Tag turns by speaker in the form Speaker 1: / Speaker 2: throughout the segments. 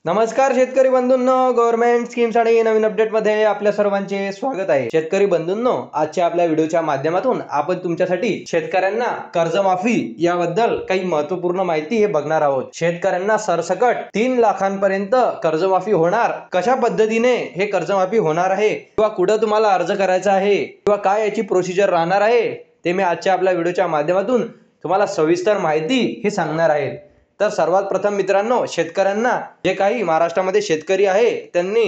Speaker 1: नमस्कार शेतकरी बंधूंनो, government schemes आणि नवीन अपडेटमध्ये आपल्या सर्वांचे स्वागत आहे। शेतकरी बंधूंनो, आजच्या आपल्या व्हिडिओच्या माध्यमातून आपण तुमच्यासाठी शेतकऱ्यांना कर्जमाफी याबद्दल काही महत्त्वपूर्ण माहिती हे बघणार आहोत। शेतकऱ्यांना सरसकट 3 लाखांपर्यंत कर्जमाफी होणार, कशा पद्धतीने हे कर्जमाफी होणार आहे किंवा कुठे तुम्हाला अर्ज करायचा आहे किंवा काय याची प्रोसिजर राहणार आहे, ते मी आजच्या आपल्या व्हिडिओच्या माध्यमातून तुम्हाला सविस्तर माहिती हे सांगणार आहे। तर सर्वात प्रथम मित्रांनो, शेतकऱ्यांना जे काही महाराष्ट्रामध्ये शेतकरी आहे त्यांनी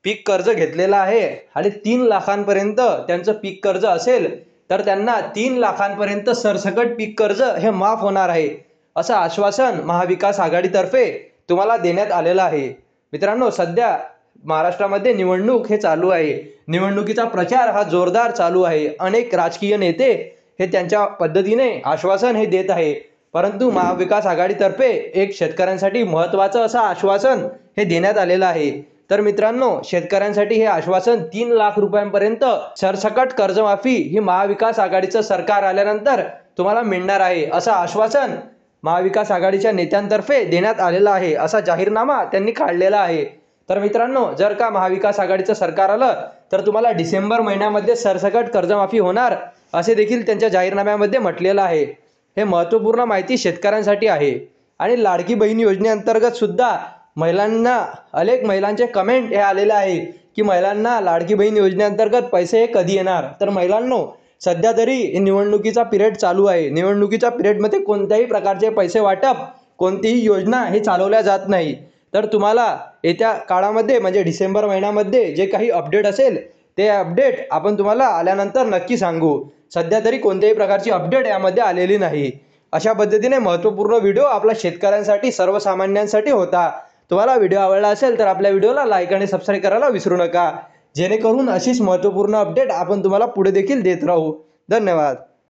Speaker 1: पीक कर्ज घेतलेला आहे आणि 3 लाखांपर्यंत त्यांचं पीक कर्ज असेल तर त्यांना 3 लाखांपर्यंत सरसकट पीक कर्ज हे माफ होणार आहे, असं आश्वासन महाविकास आघाडीतर्फे तुम्हाला देण्यात आलेलं आहे। मित्रांनो, सध्या महाराष्ट्रामध्ये निवडणूक हे चालू आहे। निवडणुकीचा प्रचार हा जोरदार चालू आहे। अनेक राजकीय नेते हे त्यांच्या पद्धतीने आश्वासन हे देत आहे, परंतु महाविकास आघाडीतर्फे एक शेतकऱ्यांसाठी महत्त्वाचं असं आश्वासन हे देण्यात आलेलं आहे। तर मित्रांनो, शेतकऱ्यांसाठी हे आश्वासन 3 लाख रुपयांपर्यंत सरसकट कर्जमाफी ही महाविकास आघाडीचं सरकार आल्यानंतर तुम्हाला मिळणार आहे, असं आश्वासन महाविकास आघाडीच्या नेत्यांतर्फे देण्यात आलेलं आहे। असा जाहीरनामा त्यांनी काढलेला आहे। तर मित्रांनो, जर का महाविकास आघाडीचं सरकार आलं तर तुम्हाला डिसेंबर महिन्यामध्ये सरसकट कर्जमाफी होणार, असे देखील त्यांच्या जाहीरनाम्यामध्ये म्हटलेलं आहे। हे महत्त्वपूर्ण माहिती शेतकऱ्यांसाठी आहे। आणि लाडकी बहीण योजनेअंतर्गत सुद्धा महिलांना अनेक महिलांचे कमेंट हे आलेले आहे की महिलांना लाडकी बहीण योजनेअंतर्गत पैसे हे कधी येणार। तर महिलांनो, सध्या तरी निवडणुकीचा पिरियड चालू आहे। निवडणुकीच्या पिरियडमध्ये कोणत्याही प्रकारचे पैसे वाटप, कोणतीही योजना हे चालवल्या जात नाही। तर तुम्हाला येत्या काळामध्ये म्हणजे डिसेंबर महिन्यामध्ये जे काही अपडेट असेल ते अपडेट आपण तुम्हाला आल्यानंतर नक्की सांगू। सध्या तरी कोणत्याही प्रकारची अपडेट यामध्ये आलेली नाही। अशा पद्धतीने महत्त्वपूर्ण व्हिडिओ आपल्या शेतकऱ्यांसाठी, सर्वसामान्यांसाठी होता। तुम्हाला व्हिडिओ आवडला असेल तर आपल्या व्हिडिओला लाईक आणि सबस्क्राईब करायला विसरू नका, जेणेकरून अशीच महत्त्वपूर्ण अपडेट आपण तुम्हाला पुढे देखील देत राहू। धन्यवाद।